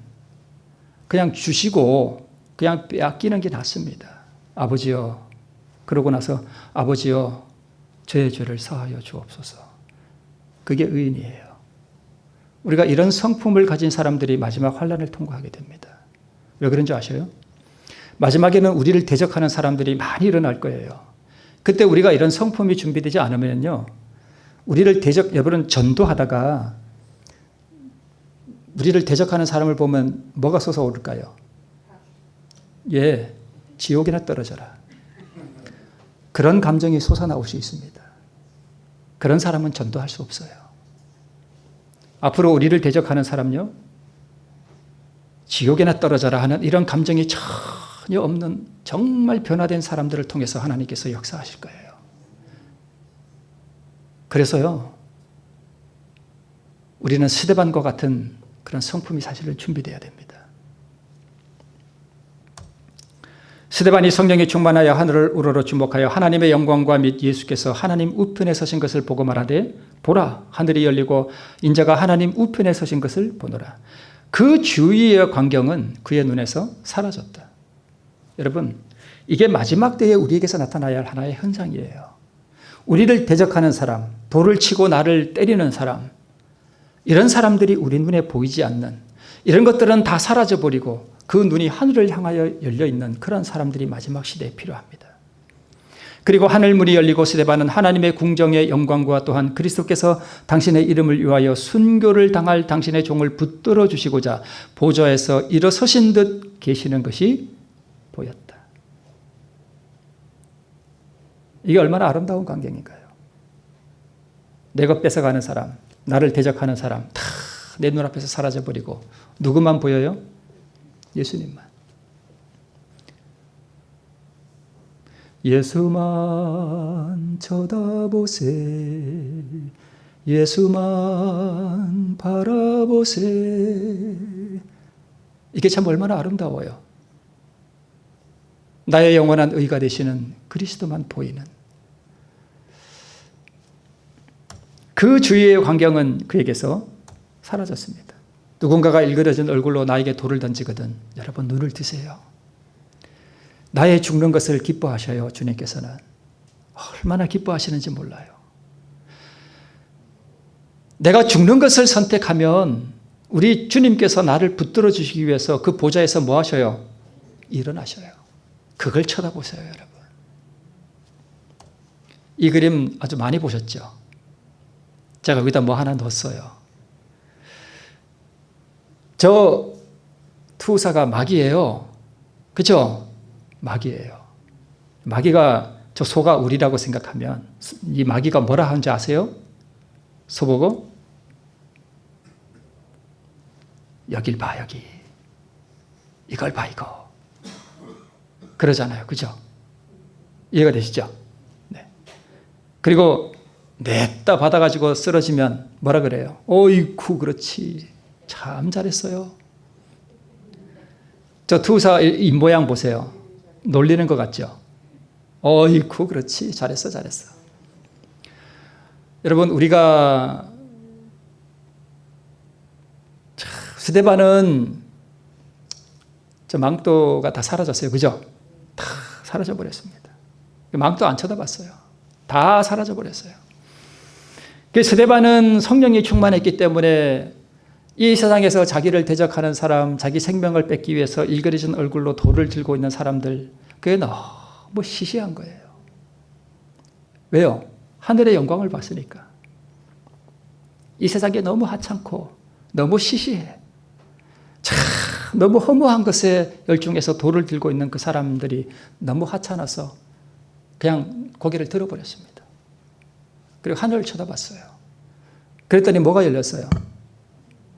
그냥 주시고 그냥 빼앗기는 게 낫습니다. 아버지여 그러고 나서 아버지여 저의 죄를 사하여 주옵소서. 그게 의인이에요. 우리가 이런 성품을 가진 사람들이 마지막 환난을 통과하게 됩니다. 왜 그런지 아셔요? 마지막에는 우리를 대적하는 사람들이 많이 일어날 거예요. 그때 우리가 이런 성품이 준비되지 않으면요. 우리를 여러분 전도하다가 우리를 대적하는 사람을 보면 뭐가 솟아오를까요? 지옥이나 떨어져라. 그런 감정이 솟아나올 수 있습니다. 그런 사람은 전도할 수 없어요. 앞으로 우리를 대적하는 사람요. 지옥에나 떨어져라 하는 이런 감정이 전혀 없는 정말 변화된 사람들을 통해서 하나님께서 역사하실 거예요. 그래서요. 우리는 스데반과 같은 그런 성품이 사실은 준비되어야 됩니다. 스데반이 성령에 충만하여 하늘을 우러러 주목하여 하나님의 영광과 및 예수께서 하나님 우편에 서신 것을 보고 말하되 보라 하늘이 열리고 인자가 하나님 우편에 서신 것을 보노라. 그 주위의 광경은 그의 눈에서 사라졌다. 여러분 이게 마지막 때에 우리에게서 나타나야 할 하나의 현상이에요. 우리를 대적하는 사람, 돌을 치고 나를 때리는 사람, 이런 사람들이 우리 눈에 보이지 않는 이런 것들은 다 사라져버리고 그 눈이 하늘을 향하여 열려있는 그런 사람들이 마지막 시대에 필요합니다. 그리고 하늘문이 열리고 스데반은 하나님의 궁정의 영광과 또한 그리스도께서 당신의 이름을 위하여 순교를 당할 당신의 종을 붙들어 주시고자 보좌에서 일어서신 듯 계시는 것이 보였다. 이게 얼마나 아름다운 광경인가요? 내 것 뺏어가는 사람, 나를 대적하는 사람 다 내 눈앞에서 사라져버리고 누구만 보여요? 예수님만. 예수만 쳐다보세. 예수만 바라보세. 이게 참 얼마나 아름다워요. 나의 영원한 의가 되시는 그리스도만 보이는 그 주위의 광경은 그에게서 사라졌습니다. 누군가가 일그러진 얼굴로 나에게 돌을 던지거든 여러분 눈을 뜨세요. 나의 죽는 것을 기뻐하셔요. 주님께서는 얼마나 기뻐하시는지 몰라요. 내가 죽는 것을 선택하면 우리 주님께서 나를 붙들어 주시기 위해서 그 보좌에서 뭐 하셔요? 일어나셔요. 그걸 쳐다보세요, 여러분. 이 그림 아주 많이 보셨죠? 제가 여기다 뭐 하나 넣었어요. 저 투사가 마귀예요. 그렇죠? 마귀예요. 마귀가 저 소가 우리라고 생각하면 이 마귀가 뭐라 하는지 아세요? 소보고 여길 봐, 여기. 이걸 봐, 이거. 그러잖아요. 그죠? 이해가 되시죠? 네. 그리고 냈다 받아가지고 쓰러지면 뭐라 그래요? 어이쿠, 그렇지. 참 잘했어요. 저 투사 입모양 보세요. 놀리는 것 같죠? 어이쿠, 그렇지. 잘했어, 잘했어. 여러분, 우리가 스데반은 저 망토가 다 사라졌어요. 그죠? 다 사라져 버렸습니다. 망토 안 쳐다봤어요. 다 사라져 버렸어요. 스데반은 성령이 충만했기 때문에 이 세상에서 자기를 대적하는 사람, 자기 생명을 뺏기 위해서 일그러진 얼굴로 돌을 들고 있는 사람들, 그게 너무 시시한 거예요. 왜요? 하늘의 영광을 봤으니까. 이 세상에 너무 하찮고 너무 시시해. 참 너무 허무한 것에 열중해서 돌을 들고 있는 그 사람들이 너무 하찮아서 그냥 고개를 들어버렸습니다. 그리고 하늘을 쳐다봤어요. 그랬더니 뭐가 열렸어요?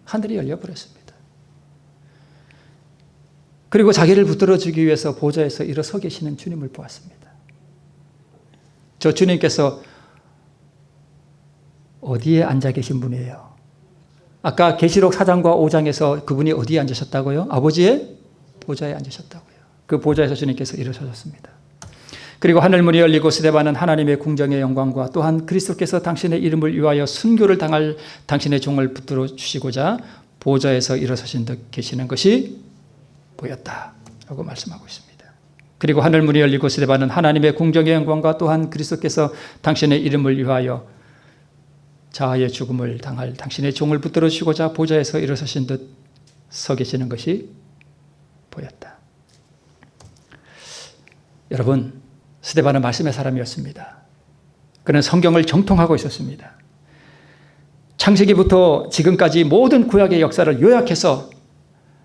하늘이 열려버렸습니다. 그리고 자기를 붙들어주기 위해서 보좌에서 일어서 계시는 주님을 보았습니다. 저 주님께서 어디에 앉아 계신 분이에요? 아까 계시록 4장과 5장에서 그분이 어디에 앉으셨다고요? 아버지의 보좌에 앉으셨다고요. 그 보좌에서 주님께서 일어서셨습니다. 그리고 하늘문이 열리고 스데반은 하나님의 궁정의 영광과 또한 그리스도께서 당신의 이름을 위하여 순교를 당할 당신의 종을 붙들어 주시고자 보좌에서 일어서신 듯 계시는 것이 보였다라고 말씀하고 있습니다. 그리고 하늘문이 열리고 스데반은 하나님의 궁정의 영광과 또한 그리스도께서 당신의 이름을 위하여 자아의 죽음을 당할 당신의 종을 붙들어 주시고자 보좌에서 일어서신 듯 서 계시는 것이 보였다. 여러분, 스데반은 말씀의 사람이었습니다. 그는 성경을 정통하고 있었습니다. 창세기부터 지금까지 모든 구약의 역사를 요약해서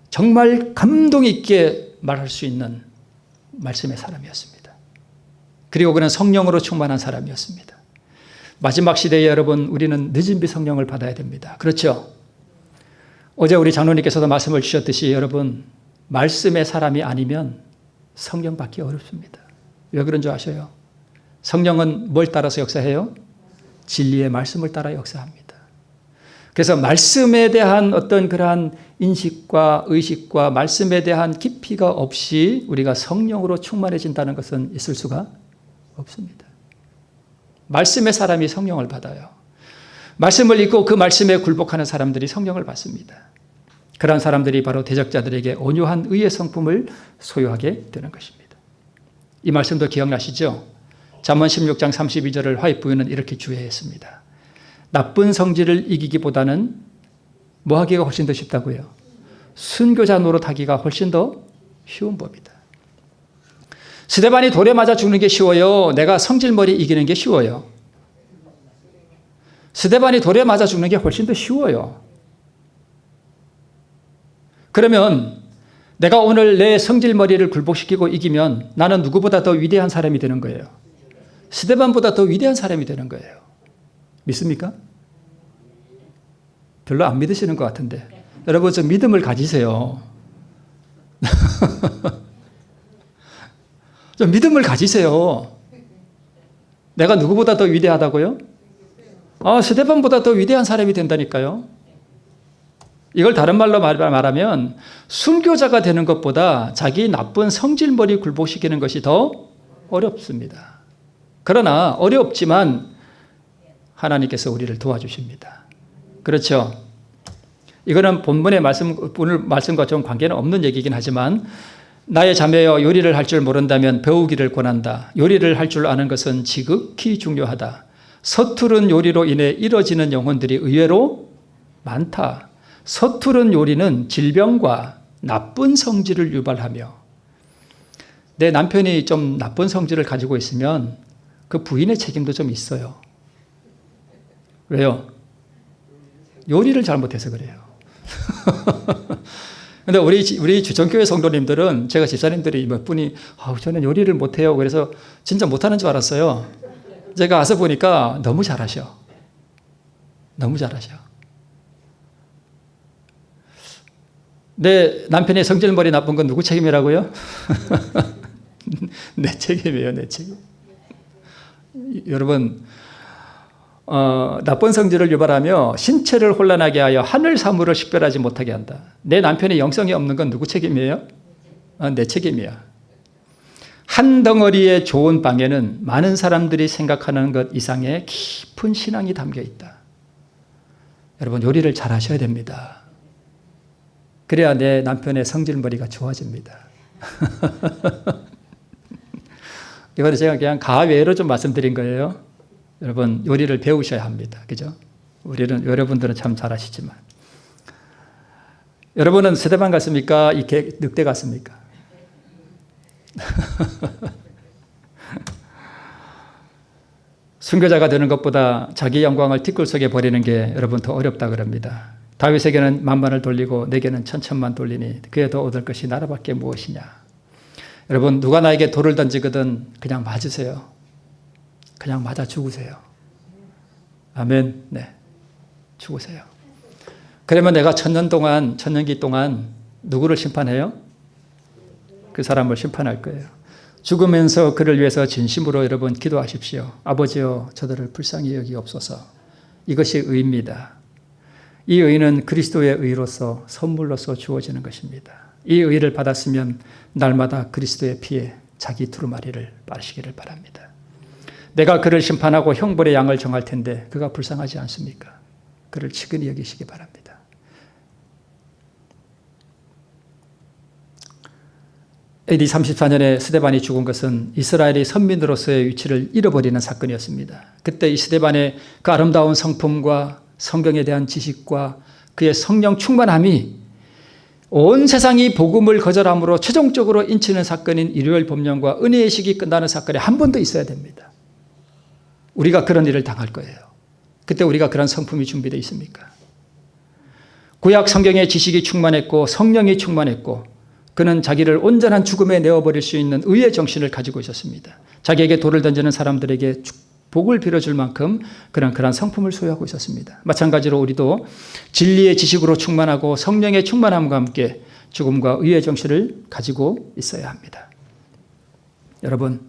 정말 감동 있게 말할 수 있는 말씀의 사람이었습니다. 그리고 그는 성령으로 충만한 사람이었습니다. 마지막 시대에 여러분, 우리는 늦은 비 성령을 받아야 됩니다. 그렇죠? 어제 우리 장로님께서도 말씀을 주셨듯이 여러분, 말씀의 사람이 아니면 성령 받기 어렵습니다. 왜 그런 줄 아셔요? 성령은 뭘 따라서 역사해요? 진리의 말씀을 따라 역사합니다. 그래서 말씀에 대한 어떤 그러한 인식과 의식과 말씀에 대한 깊이가 없이 우리가 성령으로 충만해진다는 것은 있을 수가 없습니다. 말씀의 사람이 성령을 받아요. 말씀을 읽고 그 말씀에 굴복하는 사람들이 성령을 받습니다. 그런 사람들이 바로 대적자들에게 온유한 의의 성품을 소유하게 되는 것입니다. 이 말씀도 기억나시죠? 잠언 16장 32절을 화입 부인은 이렇게 주의했습니다. 나쁜 성질을 이기기보다는 뭐 하기가 훨씬 더 쉽다고요? 순교자 노릇하기가 훨씬 더 쉬운 법이다. 스데반이 돌에 맞아 죽는 게 쉬워요? 내가 성질머리 이기는 게 쉬워요? 스데반이 돌에 맞아 죽는 게 훨씬 더 쉬워요. 그러면 내가 오늘 내 성질머리를 굴복시키고 이기면 나는 누구보다 더 위대한 사람이 되는 거예요. 스데반보다 더 위대한 사람이 되는 거예요. 믿습니까? 별로 안 믿으시는 것 같은데. 여러분, 좀 믿음을 가지세요. 좀 믿음을 가지세요. 내가 누구보다 더 위대하다고요? 스데반보다 더 위대한 사람이 된다니까요. 이걸 다른 말로 말하면 순교자가 되는 것보다 자기 나쁜 성질머리 굴복시키는 것이 더 어렵습니다. 그러나 어렵지만 하나님께서 우리를 도와주십니다. 그렇죠? 이거는 본문의 오늘 말씀과 좀 관계는 없는 얘기긴 하지만 나의 자매여 요리를 할 줄 모른다면 배우기를 권한다. 요리를 할 줄 아는 것은 지극히 중요하다. 서투른 요리로 인해 잃어지는 영혼들이 의외로 많다. 서투른 요리는 질병과 나쁜 성질을 유발하며 내 남편이 좀 나쁜 성질을 가지고 있으면 그 부인의 책임도 좀 있어요. 왜요? 요리를 잘못해서 그래요. 근데 우리 주정교회 성도님들은 제가 집사님들이 몇 분이 저는 요리를 못해요. 그래서 진짜 못하는 줄 알았어요. 제가 와서 보니까 너무 잘하셔. 너무 잘하셔. 내 남편의 성질머리 나쁜 건 누구 책임이라고요? 내 책임이에요, 내 책임. 여러분, 나쁜 성질을 유발하며 신체를 혼란하게 하여 하늘 사물을 식별하지 못하게 한다. 내 남편의 영성이 없는 건 누구 책임이에요? 내 책임이야. 한 덩어리의 좋은 빵에는 많은 사람들이 생각하는 것 이상의 깊은 신앙이 담겨 있다. 여러분, 요리를 잘 하셔야 됩니다. 그래야 내 남편의 성질머리가 좋아집니다. 이거는 제가 그냥 가외로 좀 말씀드린 거예요. 여러분, 요리를 배우셔야 합니다. 그죠? 여러분들은 참 잘하시지만. 여러분은 스데반 같습니까? 이 늑대 같습니까? 순교자가 되는 것보다 자기 영광을 뒷골 속에 버리는 게 여러분 더 어렵다 그럽니다. 다윗에게는 만만을 돌리고 내게는 천천만 돌리니 그에 더 얻을 것이 나라밖에 무엇이냐. 여러분, 누가 나에게 돌을 던지거든 그냥 맞으세요. 그냥 맞아 죽으세요. 아멘. 네, 죽으세요. 그러면 내가 천년기 동안 누구를 심판해요? 그 사람을 심판할 거예요. 죽으면서 그를 위해서 진심으로 여러분 기도하십시오. 아버지여, 저들을 불쌍히 여기옵소서. 이것이 의입니다. 이 의는 그리스도의 의로서 선물로서 주어지는 것입니다. 이 의를 받았으면 날마다 그리스도의 피에 자기 두루마리를 바르시기를 바랍니다. 내가 그를 심판하고 형벌의 양을 정할 텐데 그가 불쌍하지 않습니까? 그를 측은히 여기시기 바랍니다. AD 34년에 스데반이 죽은 것은 이스라엘이 선민으로서의 위치를 잃어버리는 사건이었습니다. 그때 이 스데반의 그 아름다운 성품과 성경에 대한 지식과 그의 성령 충만함이 온 세상이 복음을 거절함으로 최종적으로 인치는 사건인 일요일 법령과 은혜의 시기 끝나는 사건이 한 번 더 있어야 됩니다. 우리가 그런 일을 당할 거예요. 그때 우리가 그런 성품이 준비되어 있습니까? 구약 성경의 지식이 충만했고 성령이 충만했고 그는 자기를 온전한 죽음에 내어버릴 수 있는 의의 정신을 가지고 있었습니다. 자기에게 돌을 던지는 사람들에게 복을 빌어줄 만큼 그런 성품을 소유하고 있었습니다. 마찬가지로 우리도 진리의 지식으로 충만하고 성령의 충만함과 함께 죽음과 의의 정신을 가지고 있어야 합니다. 여러분,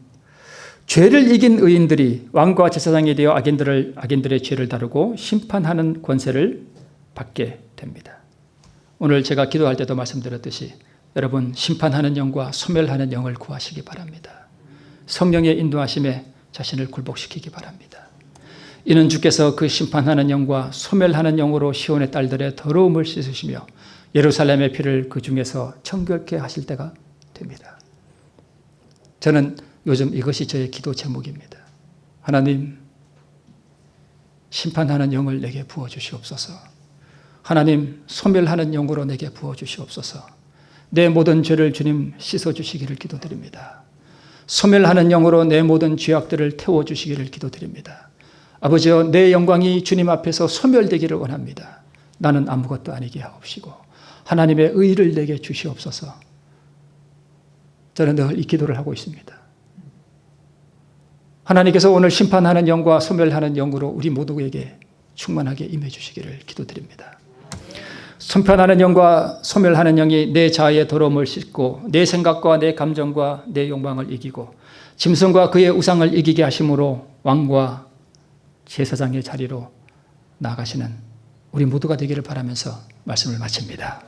죄를 이긴 의인들이 왕과 제사장이 되어 악인들의 죄를 다루고 심판하는 권세를 받게 됩니다. 오늘 제가 기도할 때도 말씀드렸듯이 여러분, 심판하는 영과 소멸하는 영을 구하시기 바랍니다. 성령의 인도하심에 자신을 굴복시키기 바랍니다. 이는 주께서 그 심판하는 영과 소멸하는 영으로 시온의 딸들의 더러움을 씻으시며 예루살렘의 피를 그 중에서 청결케 하실 때가 됩니다. 저는 요즘 이것이 저의 기도 제목입니다. 하나님, 심판하는 영을 내게 부어주시옵소서. 하나님, 소멸하는 영으로 내게 부어주시옵소서. 내 모든 죄를 주님 씻어주시기를 기도드립니다. 소멸하는 영으로 내 모든 죄악들을 태워주시기를 기도드립니다. 아버지여, 내 영광이 주님 앞에서 소멸되기를 원합니다. 나는 아무것도 아니게 하옵시고 하나님의 의를 내게 주시옵소서. 저는 늘 이 기도를 하고 있습니다. 하나님께서 오늘 심판하는 영과 소멸하는 영으로 우리 모두에게 충만하게 임해 주시기를 기도드립니다. 심판하는 영과 소멸하는 영이 내 자아의 더러움을 씻고 내 생각과 내 감정과 내 욕망을 이기고 짐승과 그의 우상을 이기게 하심으로 왕과 제사장의 자리로 나아가시는 우리 모두가 되기를 바라면서 말씀을 마칩니다.